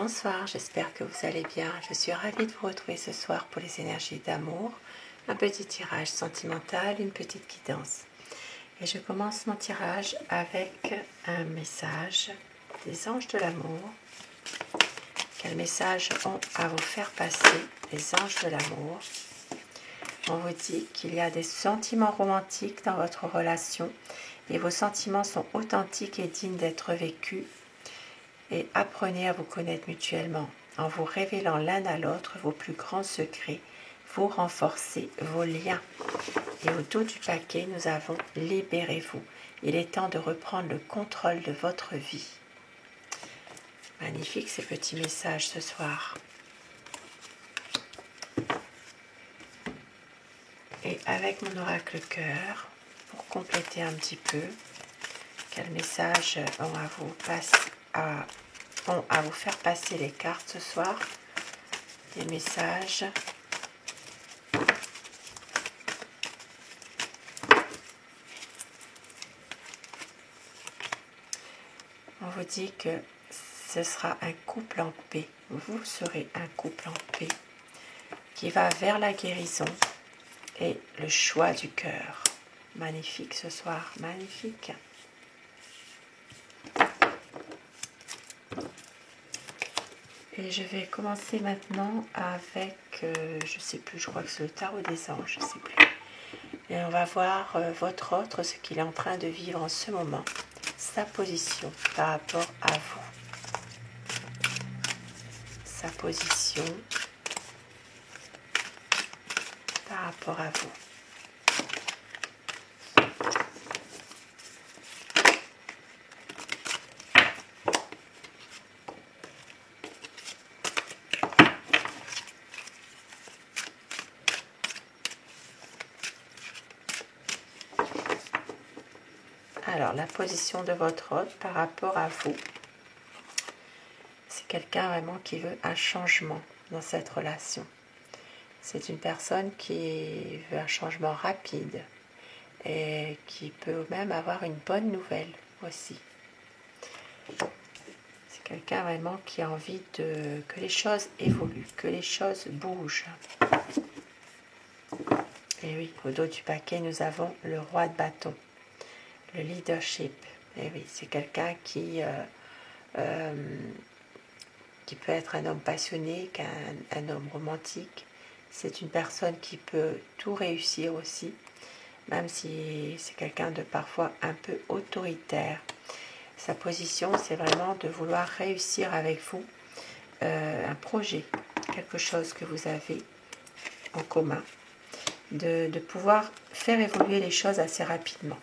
Bonsoir, j'espère que vous allez bien. Je suis ravie de vous retrouver ce soir pour les énergies d'amour, un petit tirage sentimental, une petite guidance. Et je commence mon tirage avec un message des anges de l'amour. Quel message ont à vous faire passer les anges de l'amour? On vous dit qu'il y a des sentiments romantiques dans votre relation et vos sentiments sont authentiques et dignes d'être vécus. Et apprenez à vous connaître mutuellement en vous révélant l'un à l'autre vos plus grands secrets, vous renforcez vos liens. Et au dos du paquet, nous avons « Libérez-vous ». Il est temps de reprendre le contrôle de votre vie. Magnifique ces petits messages ce soir. Et avec mon oracle cœur, pour compléter un petit peu, quel message ont à vous faire passer les cartes ce soir? Des messages. On vous dit que ce sera un couple en paix. Vous serez un couple en paix qui va vers la guérison et le choix du cœur. Magnifique ce soir, magnifique. Et je vais commencer maintenant avec, je ne sais plus, je crois que c'est le tarot des anges, je ne sais plus. Et on va voir votre autre, ce qu'il est en train de vivre en ce moment, sa position par rapport à vous. Sa position par rapport à vous. Alors, la position de votre hôte par rapport à vous, c'est quelqu'un vraiment qui veut un changement dans cette relation. C'est une personne qui veut un changement rapide et qui peut même avoir une bonne nouvelle aussi. C'est quelqu'un vraiment qui a envie que les choses évoluent, que les choses bougent. Et oui, au dos du paquet, nous avons le roi de bâton. Le leadership, et oui, c'est quelqu'un qui peut être un homme passionné, un homme romantique. C'est une personne qui peut tout réussir aussi, même si c'est quelqu'un de parfois un peu autoritaire. Sa position, c'est vraiment de vouloir réussir avec vous un projet, quelque chose que vous avez en commun, de pouvoir faire évoluer les choses assez rapidement.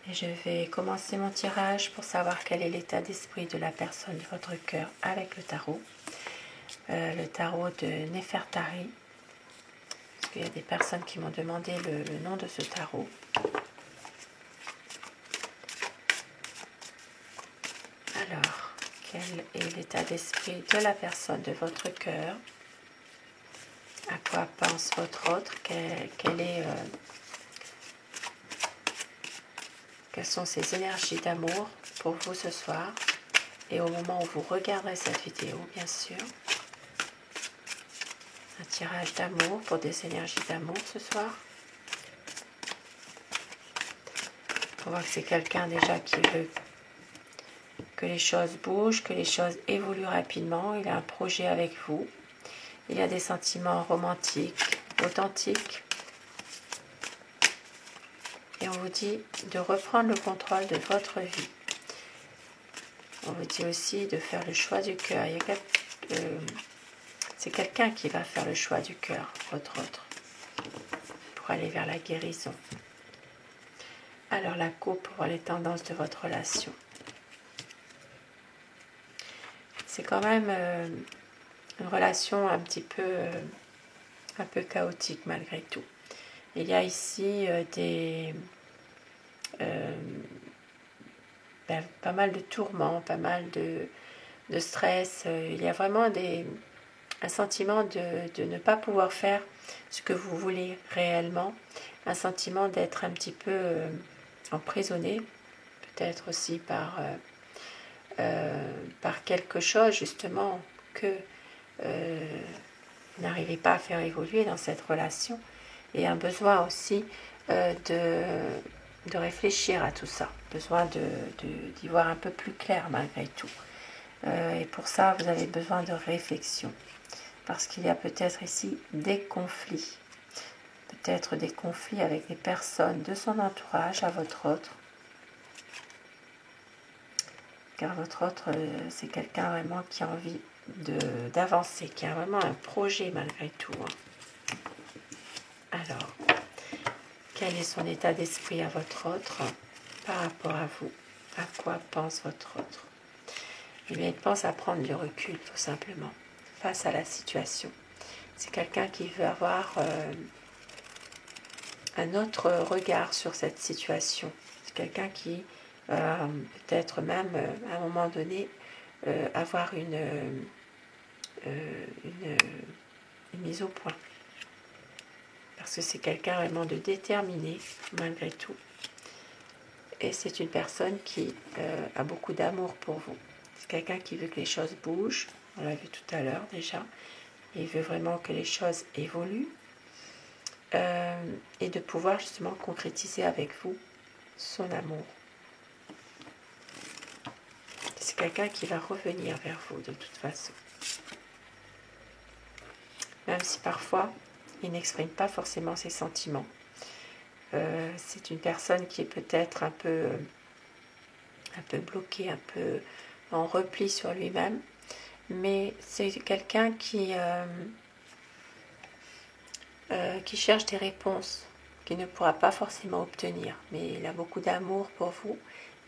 Et je vais commencer mon tirage pour savoir quel est l'état d'esprit de la personne de votre cœur avec le tarot. Le tarot de Nefertari. Parce qu'il y a des personnes qui m'ont demandé le nom de ce tarot. Alors, quel est l'état d'esprit de la personne de votre cœur? À quoi pense votre autre? Quelles sont ces énergies d'amour pour vous ce soir et au moment où vous regarderez cette vidéo, bien sûr. Un tirage d'amour pour des énergies d'amour ce soir. On voit que c'est quelqu'un déjà qui veut que les choses bougent, que les choses évoluent rapidement. Il a un projet avec vous. Il a des sentiments romantiques, authentiques. Et on vous dit de reprendre le contrôle de votre vie. On vous dit aussi de faire le choix du cœur. C'est quelqu'un qui va faire le choix du cœur, votre autre, pour aller vers la guérison. Alors la coupe pour voir les tendances de votre relation. C'est quand même une relation un peu chaotique malgré tout. Il y a ici pas mal de tourments, pas mal de stress. Il y a vraiment un sentiment de ne pas pouvoir faire ce que vous voulez réellement, un sentiment d'être un petit peu emprisonné, peut-être aussi par par quelque chose justement que vous n'arrivez pas à faire évoluer dans cette relation, et un besoin aussi de réfléchir à tout ça, besoin d'y voir un peu plus clair malgré tout. Et pour ça, vous avez besoin de réflexion, parce qu'il y a peut-être ici des conflits, peut-être des conflits avec des personnes de son entourage à votre autre, car votre autre, c'est quelqu'un vraiment qui a envie d'avancer, qui a vraiment un projet malgré tout. Alors, quel est son état d'esprit à votre autre par rapport à vous? À quoi pense votre autre? Eh bien, il pense à prendre du recul, tout simplement, face à la situation. C'est quelqu'un qui veut avoir un autre regard sur cette situation. C'est quelqu'un qui, peut-être même, à un moment donné, avoir une mise au point. Parce que c'est quelqu'un vraiment de déterminé, malgré tout. Et c'est une personne qui a beaucoup d'amour pour vous. C'est quelqu'un qui veut que les choses bougent, on l'a vu tout à l'heure déjà. Il veut vraiment que les choses évoluent et de pouvoir justement concrétiser avec vous son amour. C'est quelqu'un qui va revenir vers vous de toute façon. Même si parfois, il n'exprime pas forcément ses sentiments. C'est une personne qui est peut-être un peu bloquée, un peu en repli sur lui-même. Mais c'est quelqu'un qui cherche des réponses qu'il ne pourra pas forcément obtenir. Mais il a beaucoup d'amour pour vous,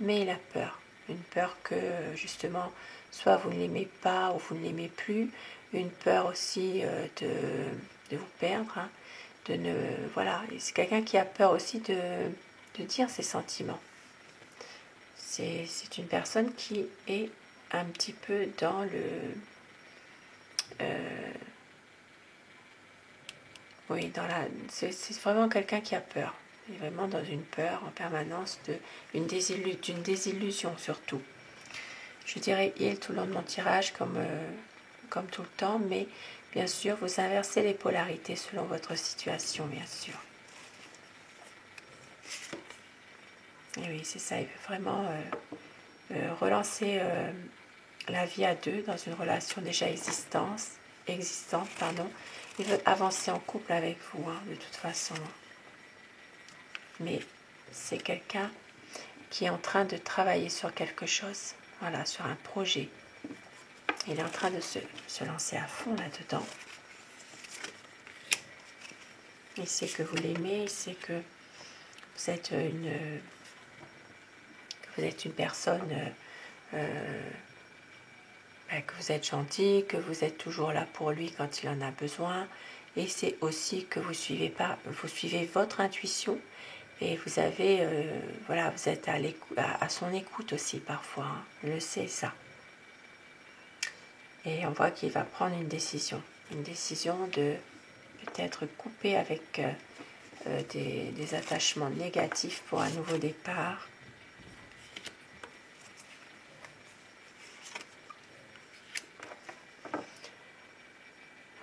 mais il a peur. Une peur que, justement, soit vous ne l'aimez pas ou vous ne l'aimez plus. Une peur aussi de vous perdre. Voilà. C'est quelqu'un qui a peur aussi de dire ses sentiments. C'est une personne qui est un petit peu dans c'est vraiment quelqu'un qui a peur. Il est vraiment dans une peur en permanence, d'une désillusion surtout. Je dirais il tout le long de mon tirage comme tout le temps, mais bien sûr, vous inversez les polarités selon votre situation, bien sûr. Et oui, c'est ça, il veut vraiment relancer la vie à deux dans une relation déjà existante. Il veut avancer en couple avec vous, de toute façon. Mais c'est quelqu'un qui est en train de travailler sur quelque chose, voilà, sur un projet. Il est en train de se lancer à fond là-dedans. Il sait que vous l'aimez, il sait que vous êtes une personne, que vous êtes gentil, que vous êtes toujours là pour lui quand il en a besoin. Et c'est aussi que vous suivez votre intuition et vous avez, vous êtes à son écoute aussi parfois. On le sait ça. Et on voit qu'il va prendre une décision de peut-être couper avec des attachements négatifs pour un nouveau départ.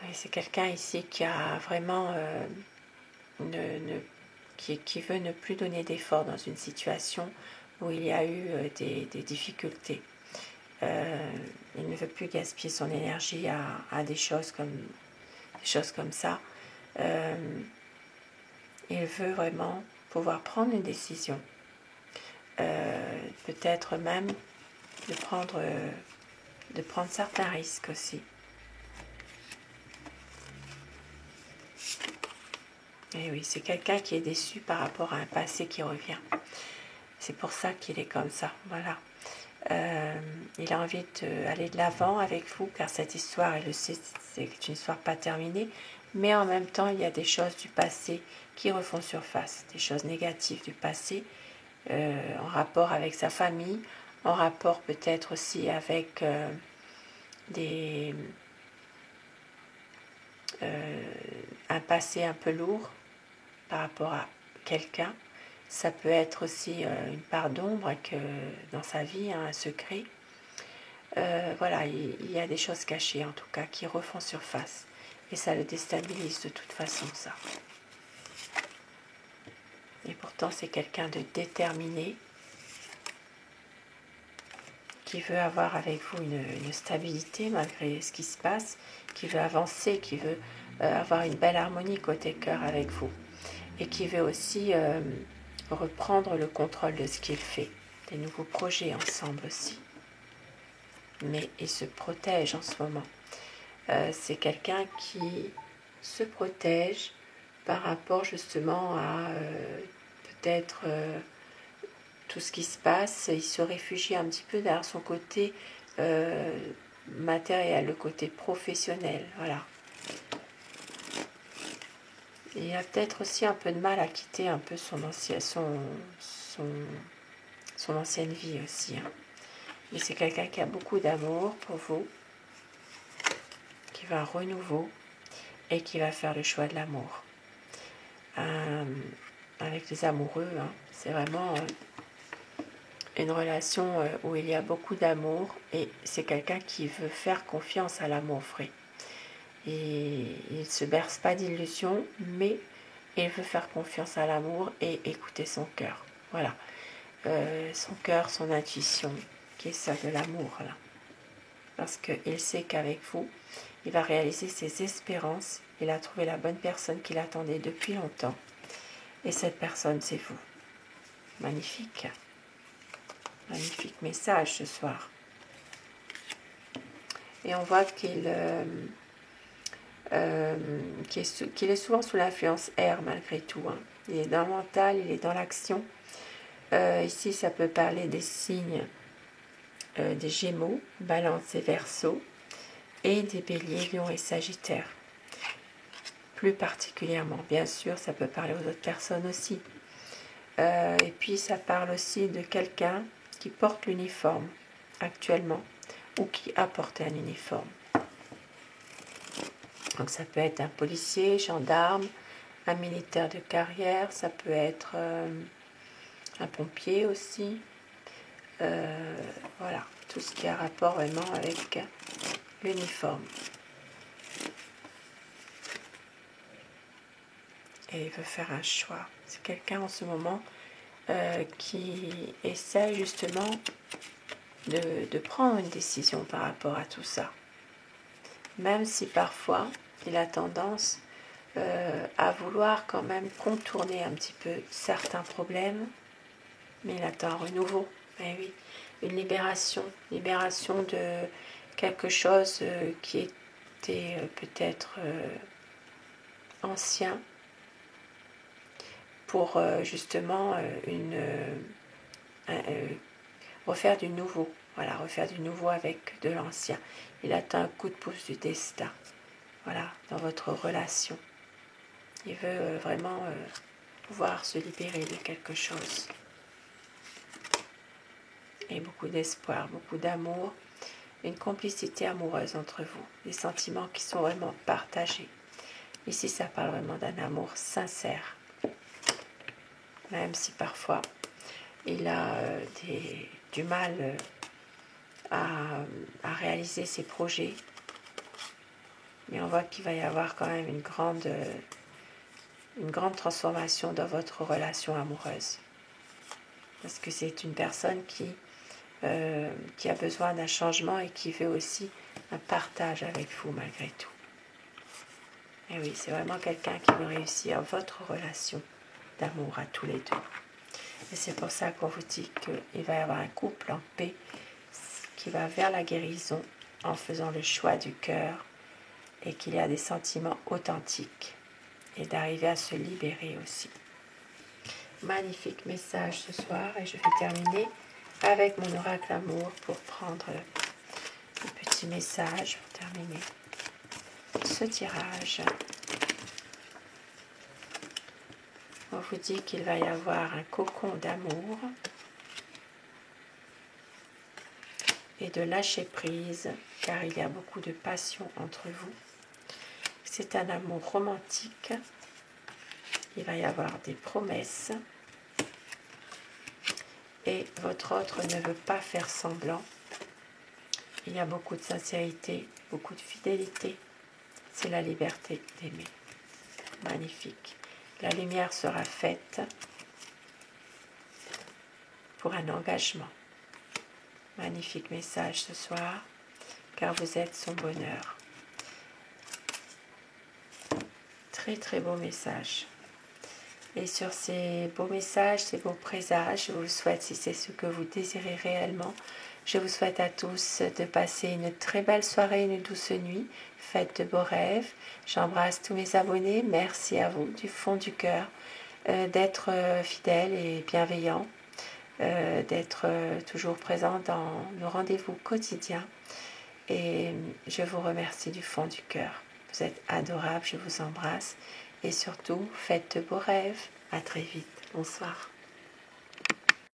Oui, c'est quelqu'un ici qui a vraiment qui veut ne plus donner d'efforts dans une situation où il y a eu des difficultés. Il ne veut plus gaspiller son énergie à des choses comme ça. Il veut vraiment pouvoir prendre une décision. Peut-être même de prendre certains risques aussi. Et oui, c'est quelqu'un qui est déçu par rapport à un passé qui revient. C'est pour ça qu'il est comme ça, voilà. Il a envie d'aller de l'avant avec vous, car cette histoire, il le sait, c'est une histoire pas terminée, mais en même temps, il y a des choses du passé qui refont surface, des choses négatives du passé, en rapport avec sa famille, en rapport peut-être aussi avec un passé un peu lourd par rapport à quelqu'un. Ça peut être aussi une part d'ombre dans sa vie, un secret. voilà, il y a des choses cachées en tout cas qui refont surface. Et ça le déstabilise de toute façon, ça. Et pourtant, c'est quelqu'un de déterminé qui veut avoir avec vous une stabilité malgré ce qui se passe, qui veut avancer, qui veut avoir une belle harmonie côté cœur avec vous. Et qui veut aussi reprendre le contrôle de ce qu'il fait. Des nouveaux projets ensemble aussi. Mais il se protège en ce moment. C'est quelqu'un qui se protège par rapport justement à peut-être tout ce qui se passe. Il se réfugie un petit peu derrière son côté matériel, le côté professionnel. Voilà. Et il a peut-être aussi un peu de mal à quitter un peu son ancienne vie aussi. Hein. Mais c'est quelqu'un qui a beaucoup d'amour pour vous, qui va à renouveau et qui va faire le choix de l'amour. Avec les amoureux, hein, c'est vraiment une relation où il y a beaucoup d'amour et c'est quelqu'un qui veut faire confiance à l'amour vrai. Et il ne se berce pas d'illusions, mais il veut faire confiance à l'amour et écouter son cœur. Voilà. Son cœur, son intuition, qui est ça de l'amour, là. Parce qu'il sait qu'avec vous, il va réaliser ses espérances. Il a trouvé la bonne personne qu'il attendait depuis longtemps. Et cette personne, c'est vous. Magnifique. Magnifique message ce soir. Et on voit qu'il est souvent sous l'influence air malgré tout. Hein. Il est dans le mental, il est dans l'action. Ici, ça peut parler des signes des Gémeaux, Balance et Verseau, et des Béliers, Lions et Sagittaires. Plus particulièrement, bien sûr, ça peut parler aux autres personnes aussi. Et puis, ça parle aussi de quelqu'un qui porte l'uniforme actuellement ou qui a porté un uniforme. Donc, ça peut être un policier, gendarme, un militaire de carrière, ça peut être un pompier aussi. Voilà, tout ce qui a rapport vraiment avec l'uniforme. Et il veut faire un choix. C'est quelqu'un en ce moment qui essaie justement de prendre une décision par rapport à tout ça. Même si parfois il a tendance à vouloir quand même contourner un petit peu certains problèmes, mais il attend un renouveau. Eh oui, une libération de quelque chose qui était peut-être ancien, pour justement refaire du nouveau. Voilà, refaire du nouveau avec de l'ancien. Il attend un coup de pouce du destin. Voilà, dans votre relation. Il veut vraiment pouvoir se libérer de quelque chose. Et beaucoup d'espoir, beaucoup d'amour, une complicité amoureuse entre vous. Des sentiments qui sont vraiment partagés. Ici, ça parle vraiment d'un amour sincère. Même si parfois il a du mal à réaliser ses projets, mais on voit qu'il va y avoir quand même une grande transformation dans votre relation amoureuse, parce que c'est une personne qui a besoin d'un changement et qui veut aussi un partage avec vous malgré tout. Et oui, c'est vraiment quelqu'un qui veut réussir votre relation d'amour à tous les deux. Et c'est pour ça qu'on vous dit qu'il va y avoir un couple en paix qui va vers la guérison en faisant le choix du cœur et qu'il y a des sentiments authentiques et d'arriver à se libérer aussi. Magnifique message ce soir et je vais terminer avec mon oracle amour pour prendre le petit message pour terminer ce tirage. On vous dit qu'il va y avoir un cocon d'amour et de lâcher prise, car il y a beaucoup de passion entre vous. C'est un amour romantique. Il va y avoir des promesses. Et votre autre ne veut pas faire semblant. il y a beaucoup de sincérité, beaucoup de fidélité. C'est la liberté d'aimer. Magnifique. La lumière sera faite pour un engagement. Magnifique message ce soir, car vous êtes son bonheur. Très très beau message. Et sur ces beaux messages, ces beaux présages, je vous souhaite, si c'est ce que vous désirez réellement, je vous souhaite à tous de passer une très belle soirée, une douce nuit. Faites de beaux rêves. J'embrasse tous mes abonnés. Merci à vous du fond du cœur d'être fidèles et bienveillants, d'être toujours présents dans nos rendez-vous quotidiens. Et je vous remercie du fond du cœur. Vous êtes adorables, je vous embrasse. Et surtout, faites de beaux rêves. À très vite. Bonsoir.